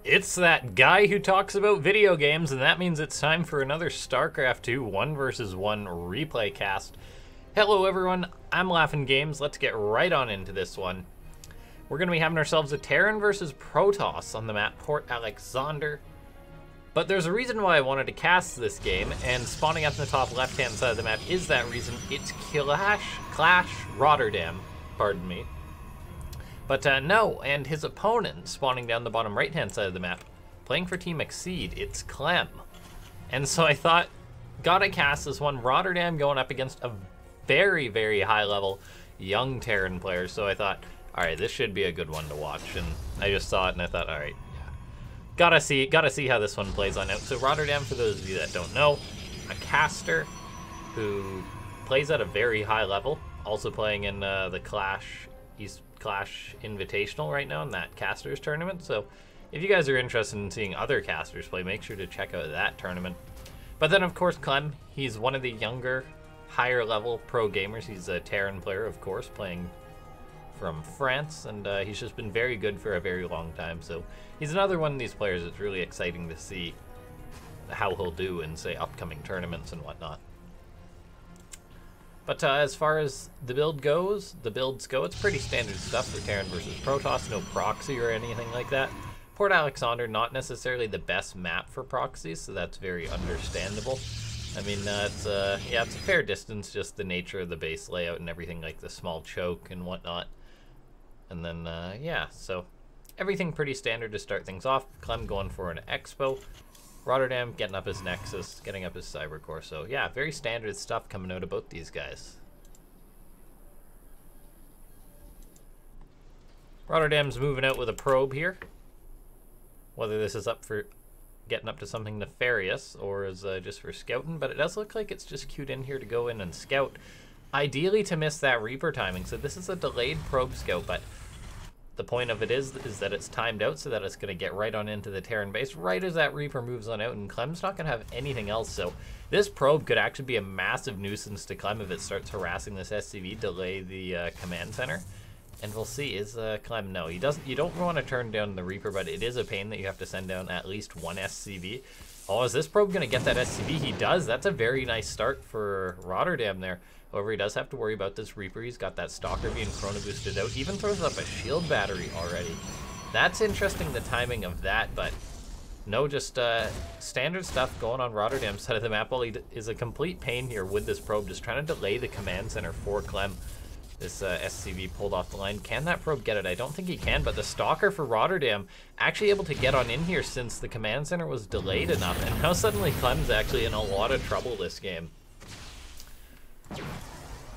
It's that guy who talks about video games, and that means it's time for another Starcraft 2 1 vs 1 replay cast. Hello everyone, I'm LaughNgamez. Let's get right on into this one. We're going to be having ourselves a Terran versus Protoss on the map Port Aleksander. But there's a reason why I wanted to cast this game, and spawning up in the top left-hand side of the map is that reason. It's Clash RotterdaM, pardon me. But no, and his opponent, spawning down the bottom right-hand side of the map, playing for Team Exceed, it's Clem. And so I thought, gotta cast this one, RotterdaM going up against a very, very high-level young Terran player. So I thought, alright, this should be a good one to watch. And I just saw it and I thought, alright, yeah. Gotta see how this one plays on out. So RotterdaM, for those of you that don't know, a caster who plays at a very high level, also playing in the Clash Invitational right now in that casters tournament. So if you guys are interested in seeing other casters play, make sure to check out that tournament. But then of course Clem, he's one of the younger, higher level pro gamers. He's a Terran player, of course, playing from France, and he's just been very good for a very long time. So he's another one of these players that's really exciting to see how he'll do in, say, upcoming tournaments and whatnot. But as far as the builds go, it's pretty standard stuff for Terran versus Protoss, no proxy or anything like that. Port Aleksander, not necessarily the best map for proxies, so that's very understandable. I mean, it's a fair distance, just the nature of the base layout and everything, like the small choke and whatnot. And then, yeah, so everything pretty standard to start things off. Clem going for an Expo. RotterdaM getting up his Nexus, getting up his Cybercore. So yeah, very standard stuff coming out of both these guys. RotterdaM's moving out with a probe here. Whether this is up for getting up to something nefarious or is just for scouting, but it does look like it's just queued in here to go in and scout. Ideally to miss that Reaper timing. So this is a delayed probe scout, but the point of it is that it's timed out so that it's going to get right on into the Terran base right as that Reaper moves on out, and Clem's not going to have anything else. So this probe could actually be a massive nuisance to Clem if it starts harassing this SCV, delay the command center. And we'll see, is Clem, no, he doesn't. You don't want to turn down the Reaper, but it is a pain that you have to send down at least one SCV. Oh, is this probe going to get that SCV? He does. That's a very nice start for RotterdaM there. However, he does have to worry about this Reaper. He's got that Stalker being chrono boosted out. Even throws up a shield battery already. That's interesting, the timing of that, but no, just standard stuff going on RotterdaM's side of the map. While he is a complete pain here with this probe, just trying to delay the command center for Clem. This SCV pulled off the line. Can that probe get it? I don't think he can, but the Stalker for RotterdaM actually able to get on in here since the command center was delayed enough, and now suddenly Clem's actually in a lot of trouble this game.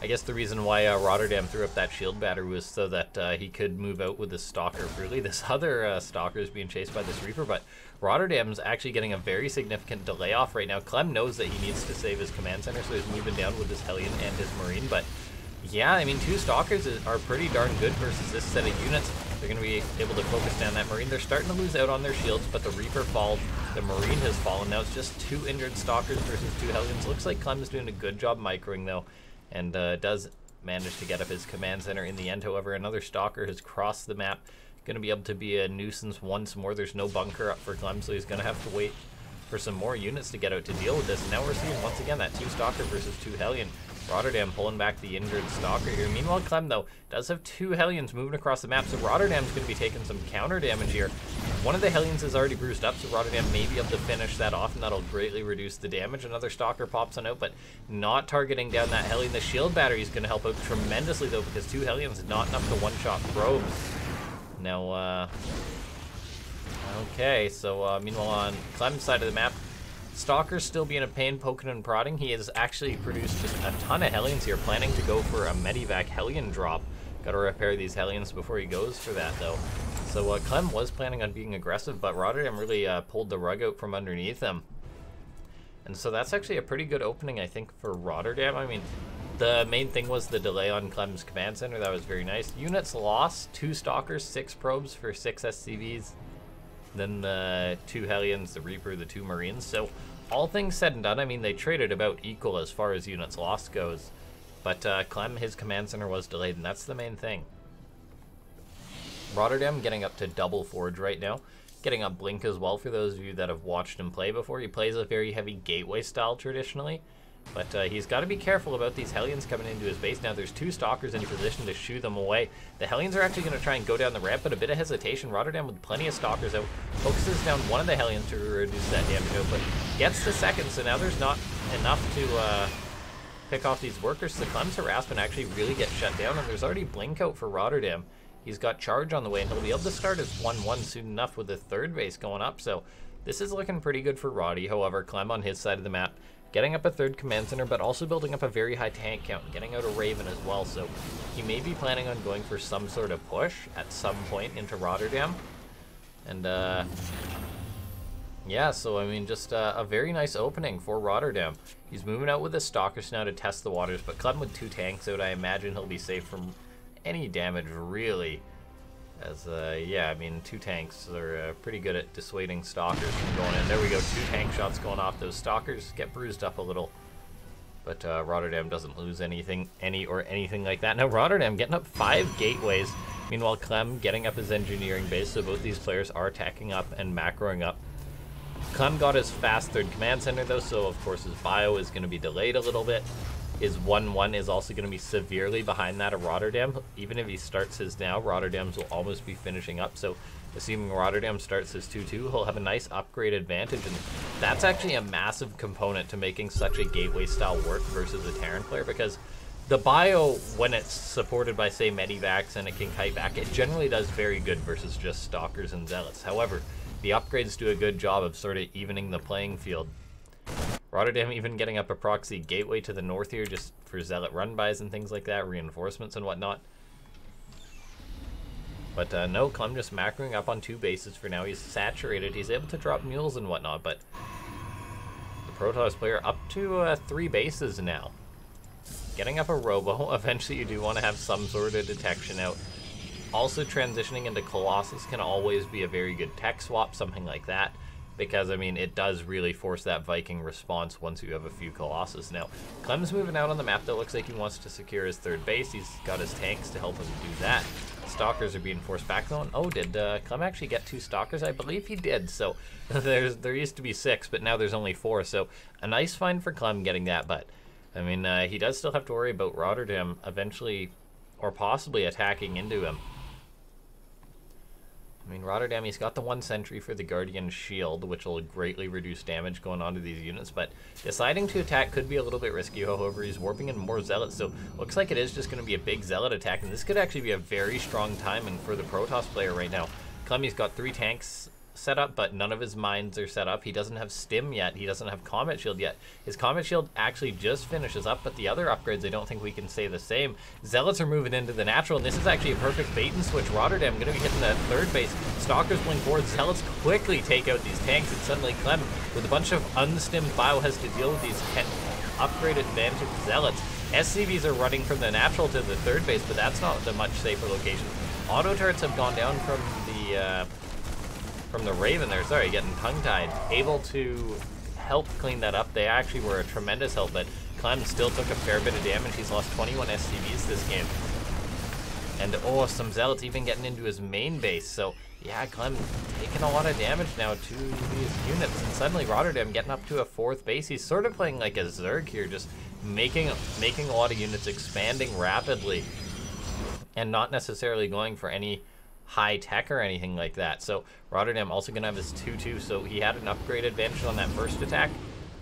I guess the reason why RotterdaM threw up that shield battery was so that he could move out with this Stalker freely. This other Stalker is being chased by this Reaper, but RotterdaM's actually getting a very significant delay off right now. Clem knows that he needs to save his command center, so he's moving down with his Hellion and his Marine, but yeah, I mean, two Stalkers are pretty darn good versus this set of units. They're going to be able to focus down that Marine. They're starting to lose out on their shields, but the Reaper falls. The Marine has fallen. Now it's just two injured Stalkers versus two Hellions. Looks like Clem is doing a good job microing, though, and does manage to get up his command center in the end. However, another Stalker has crossed the map. Going to be able to be a nuisance once more. There's no bunker up for Clem, so he's going to have to wait for some more units to get out to deal with this. And now we're seeing, once again, that two Stalker versus two Hellion. RotterdaM pulling back the injured Stalker here. Meanwhile, Clem, though, does have two Hellions moving across the map, so RotterdaM's going to be taking some counter damage here. One of the Hellions is already bruised up, so RotterdaM may be able to finish that off, and that'll greatly reduce the damage. Another Stalker pops on out, but not targeting down that Hellion. The shield battery is going to help out tremendously, though, because two Hellions not enough to one-shot probes. Now, okay, so meanwhile on Clem's side of the map, Stalker's still being a pain, poking and prodding. He has actually produced just a ton of Hellions here, planning to go for a Medivac Hellion drop. Got to repair these Hellions before he goes for that, though. So Clem was planning on being aggressive, but RotterdaM really pulled the rug out from underneath him. And so that's actually a pretty good opening, I think, for RotterdaM. I mean, the main thing was the delay on Clem's command center. That was very nice. Units lost, two Stalkers, 6 probes for 6 SCVs. Then the two Hellions, the Reaper, the two Marines. So all things said and done, I mean, they traded about equal as far as units lost goes. But Clem, his command center was delayed, and that's the main thing. RotterdaM getting up to double forge right now. Getting up Blink as well for those of you that have watched him play before. He plays a very heavy gateway style traditionally. But he's got to be careful about these Hellions coming into his base. Now there's 2 Stalkers in position to shoo them away. The Hellions are actually going to try and go down the ramp, but a bit of hesitation. RotterdaM with plenty of Stalkers out, focuses down one of the Hellions to reduce that damage out, but gets the second, so now there's not enough to pick off these workers. So Clem's harassment actually really gets shut down, and there's already Blink out for RotterdaM. He's got Charge on the way, and he'll be able to start his 1-1 soon enough with the 3rd base going up, so this is looking pretty good for Roddy. However, Clem on his side of the map, getting up a 3rd command center, but also building up a very high tank count, getting out a Raven as well, so he may be planning on going for some sort of push at some point into RotterdaM. And, yeah, so, I mean, just a very nice opening for RotterdaM. He's moving out with his Stalkers now to test the waters, but Clem with 2 tanks out, I imagine he'll be safe from any damage, really. As, yeah, I mean, 2 tanks are pretty good at dissuading Stalkers from going in. There we go, 2 tank shots going off. Those Stalkers get bruised up a little. But RotterdaM doesn't lose anything like that. Now RotterdaM getting up 5 gateways. Meanwhile, Clem getting up his engineering base, so both these players are attacking up and macroing up. Clem got his fast 3rd command center though, so of course his bio is going to be delayed a little bit. His 1-1 is also going to be severely behind that of RotterdaM. Even if he starts his now, RotterdaM's will almost be finishing up. So assuming RotterdaM starts his 2-2, he'll have a nice upgrade advantage. And that's actually a massive component to making such a gateway style work versus a Terran player, because the bio, when it's supported by, say, Medivacs and it can kite back, it generally does very good versus just Stalkers and Zealots. However, the upgrades do a good job of sort of evening the playing field. RotterdaM even getting up a proxy gateway to the north here just for Zealot run-bys and things like that, reinforcements and whatnot. But no, Clem just macroing up on 2 bases for now. He's saturated. He's able to drop mules and whatnot, but the Protoss player up to 3 bases now. Getting up a Robo. Eventually you do want to have some sort of detection out. Also transitioning into Colossus can always be a very good tech swap, something like that. Because, I mean, it does really force that Viking response once you have a few Colossus. Now, Clem's moving out on the map that looks like he wants to secure his 3rd base. He's got his tanks to help him do that. Stalkers are being forced back though. Oh, did Clem actually get 2 Stalkers? I believe he did. So, there used to be 6, but now there's only 4. So, a nice find for Clem getting that, but, I mean, he does still have to worry about RotterdaM eventually, or possibly attacking into him. I mean, RotterdaM, he's got the 1 sentry for the Guardian Shield, which will greatly reduce damage going on to these units, but deciding to attack could be a little bit risky. However, he's warping in more Zealots, so looks like it is just going to be a big Zealot attack, and this could actually be a very strong timing for the Protoss player right now. Clemmy's got 3 tanks set up, but none of his mines are set up. He doesn't have Stim yet. He doesn't have Comet Shield yet. His Comet Shield actually just finishes up, but the other upgrades, I don't think we can say the same. Zealots are moving into the natural, and this is actually a perfect bait and switch. RotterdaM going to be hitting that 3rd base. Stalkers blink forward. Zealots quickly take out these tanks, and suddenly Clem, with a bunch of unstimmed bio, has to deal with these upgraded advantage Zealots. SCVs are running from the natural to the 3rd base, but that's not the much safer location. Auto turrets have gone down from the Raven there. Sorry, getting tongue-tied. Able to help clean that up. They actually were a tremendous help, but Clem still took a fair bit of damage. He's lost 21 SCVs this game. And, oh, some Zealots even getting into his main base. So, yeah, Clem taking a lot of damage now to these units. And suddenly RotterdaM getting up to a 4th base. He's sort of playing like a Zerg here, just making a lot of units expanding rapidly. And not necessarily going for any high tech or anything like that. So RotterdaM also gonna have his 2-2, so he had an upgrade advantage on that first attack.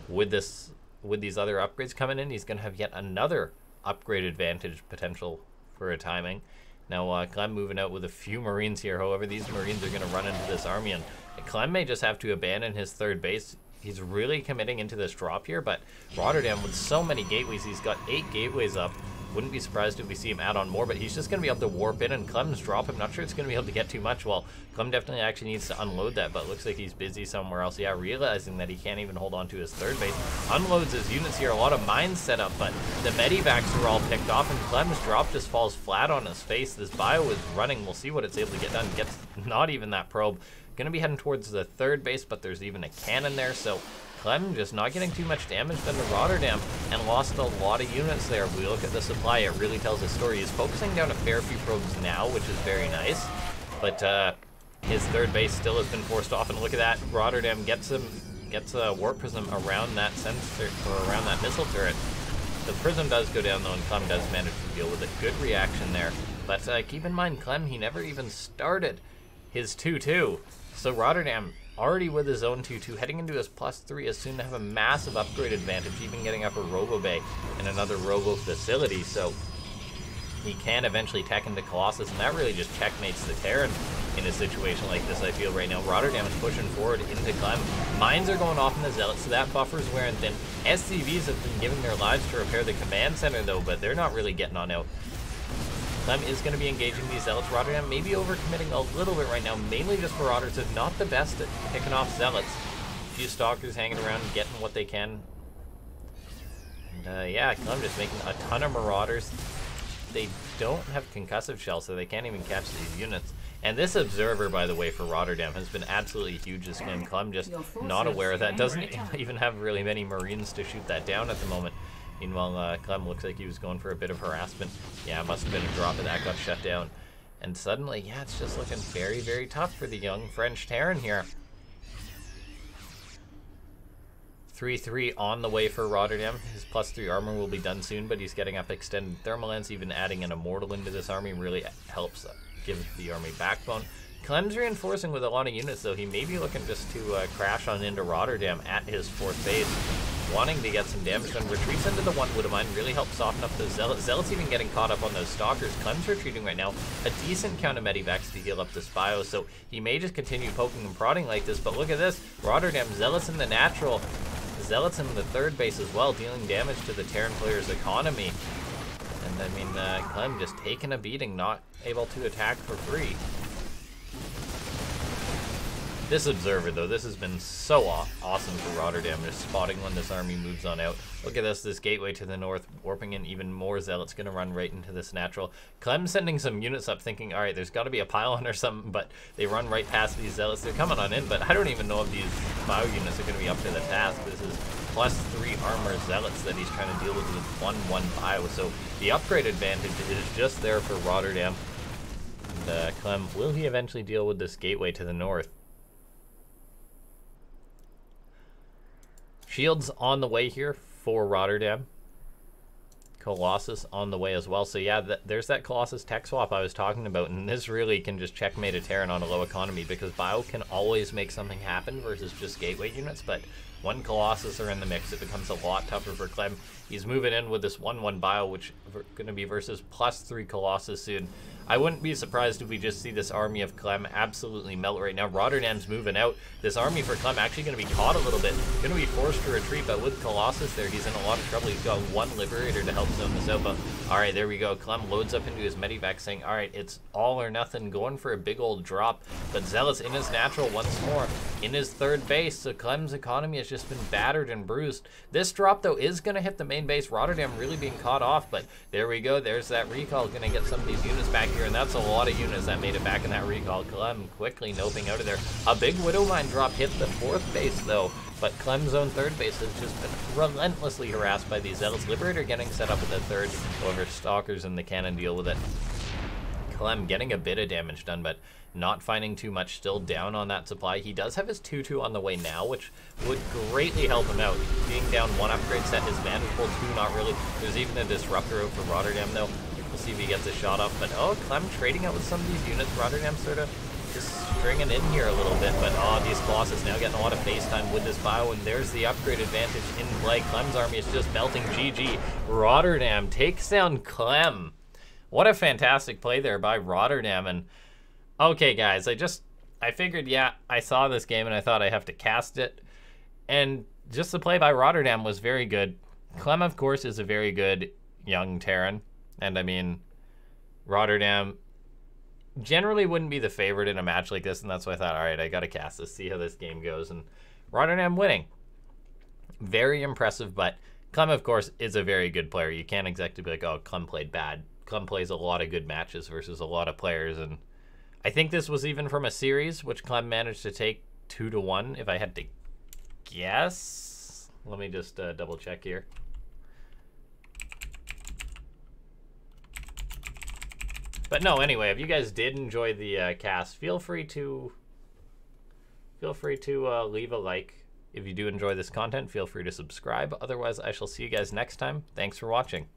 With these other upgrades coming in, he's gonna have yet another upgrade advantage potential for a timing. Now Clem moving out with a few Marines here. However, these Marines are gonna run into this army, and Clem may just have to abandon his 3rd base. He's really committing into this drop here, but RotterdaM with so many gateways, he's got 8 gateways up. Wouldn't be surprised if we see him add on more, but he's just going to be able to warp in, and Clem's drop. I'm not sure it's going to be able to get too much. Well, Clem definitely actually needs to unload that, but looks like he's busy somewhere else. Yeah, realizing that he can't even hold on to his 3rd base. Unloads his units here. A lot of mines set up, but the Medivacs are all picked off, and Clem's drop just falls flat on his face. This bio is running. We'll see what it's able to get done. Gets not even that probe. Going to be heading towards the 3rd base, but there's even a cannon there, so Clem just not getting too much damage done to RotterdaM, and lost a lot of units there. If we look at the supply, it really tells a story. He's focusing down a fair few probes now, which is very nice. But His third base still has been forced off, and look at that. RotterdaM gets a warp prism around that sensor, or around that missile turret. The prism does go down though, and Clem does manage to deal with it. Good reaction there. But keep in mind, Clem, he never even started his 2-2. So RotterdaM, already with his own 2-2, heading into his +3, is soon to have a massive upgrade advantage, even getting up a Robo Bay and another Robo Facility. So he can eventually tech into Colossus, and that really just checkmates the Terran in a situation like this, I feel, right now. RotterdaM is pushing forward into Clem. Mines are going off in the Zealots, so that buffer's wearing thin. SCVs have been giving their lives to repair the command center, though, but they're not really getting on out. Clem is going to be engaging these Zealots. RotterdaM may be overcommitting a little bit right now, mainly just Marauders. They're not the best at picking off Zealots. A few Stalkers hanging around, getting what they can. And yeah, Clem just making a ton of Marauders. They don't have concussive shells, so they can't even catch these units. And this Observer, by the way, for RotterdaM has been absolutely huge this game. Clem just not aware of that. Doesn't even have really many Marines to shoot that down at the moment. Meanwhile, Clem looks like he was going for a bit of harassment. Yeah, it must have been a drop, and that got shut down. And suddenly, yeah, it's just looking very, very tough for the young French Terran here. 3-3 on the way for RotterdaM. His +3 armor will be done soon, but he's getting up extended thermal lance. Even adding an Immortal into this army really helps give the army backbone. Clem's reinforcing with a lot of units, though. He may be looking just to crash on into RotterdaM at his 4th base, wanting to get some damage done. Retreats into the 1 Widowmine really helps soften up those Zealots. Zealots even getting caught up on those Stalkers. Clem's retreating right now. A decent count of Medivacs to heal up this bio, so he may just continue poking and prodding like this. But look at this. RotterdaM, Zealots in the natural. Zealots in the 3rd base as well, dealing damage to the Terran player's economy. And I mean, Clem just taking a beating, not able to attack for free. This Observer, though, this has been so awesome for RotterdaM, just spotting when this army moves on out. Look at this gateway to the north, warping in even more Zealots, gonna run right into this natural. Clem sending some units up, thinking, all right, there's gotta be a pylon or something, but they run right past these Zealots. They're coming on in, but I don't even know if these bio units are gonna be up to the task. This is +3 armor Zealots that he's trying to deal with 1-1 bio, so the upgrade advantage is just there for RotterdaM. And Clem, will he eventually deal with this gateway to the north? Shields on the way here for RotterdaM. Colossus on the way as well. So yeah, there's that Colossus tech swap I was talking about, and this really can just checkmate a Terran on a low economy, because bio can always make something happen versus just gateway units, but when Colossus are in the mix, it becomes a lot tougher for Clem. He's moving in with this 1-1 bio, which is going to be versus +3 Colossus soon. I wouldn't be surprised if we just see this army of Clem absolutely melt right now. RotterdaM's moving out. This army for Clem actually going to be caught a little bit. Going to be forced to retreat, but with Colossus there, he's in a lot of trouble. He's got 1 Liberator to help zone this out. But all right, there we go. Clem loads up into his Medivac, saying, all right, it's all or nothing, going for a big old drop. But Zealous in his natural once more, in his 3rd base. So Clem's economy has just been battered and bruised. This drop, though, is going to hit the main base. RotterdaM really being caught off, but there we go. There's that recall. Going to get some of these units back here, and that's a lot of units that made it back in that recall. Clem quickly noping out of there. A big Widowmine drop hit the 4th base, though, but Clem's own 3rd base has just been relentlessly harassed by these Zealots. Liberator getting set up in the 3rd. However, Stalkers and the cannon deal with it. Clem getting a bit of damage done, but not finding too much, still down on that supply. He does have his 2-2 on the way now, which would greatly help him out. Being down 1 upgrade set, his Vantage Bolt 2, not really. There's even a Disruptor out for RotterdaM, though. We'll see if he gets a shot off, but oh, Clem trading out with some of these units. RotterdaM sort of just stringing in here a little bit, but oh, these Colossus now getting a lot of face time with this bio, and there's the upgrade advantage in play. Clem's army is just melting. GG. RotterdaM takes down Clem. What a fantastic play there by RotterdaM. And okay, guys, I figured, yeah, I saw this game and I thought I have to cast it. And just the play by RotterdaM was very good. Clem, of course, is a very good young Terran. And I mean, RotterdaM generally wouldn't be the favorite in a match like this. And that's why I thought, all right, I got to cast this, see how this game goes. And RotterdaM winning. Very impressive, but Clem, of course, is a very good player. You can't exactly be like, oh, Clem played bad. Clem plays a lot of good matches versus a lot of players, and I think this was even from a series, which Clem managed to take 2-1, if I had to guess. Let me just double check here. But no, anyway, if you guys did enjoy the cast, feel free to feel free to leave a like. If you do enjoy this content, feel free to subscribe. Otherwise, I shall see you guys next time. Thanks for watching.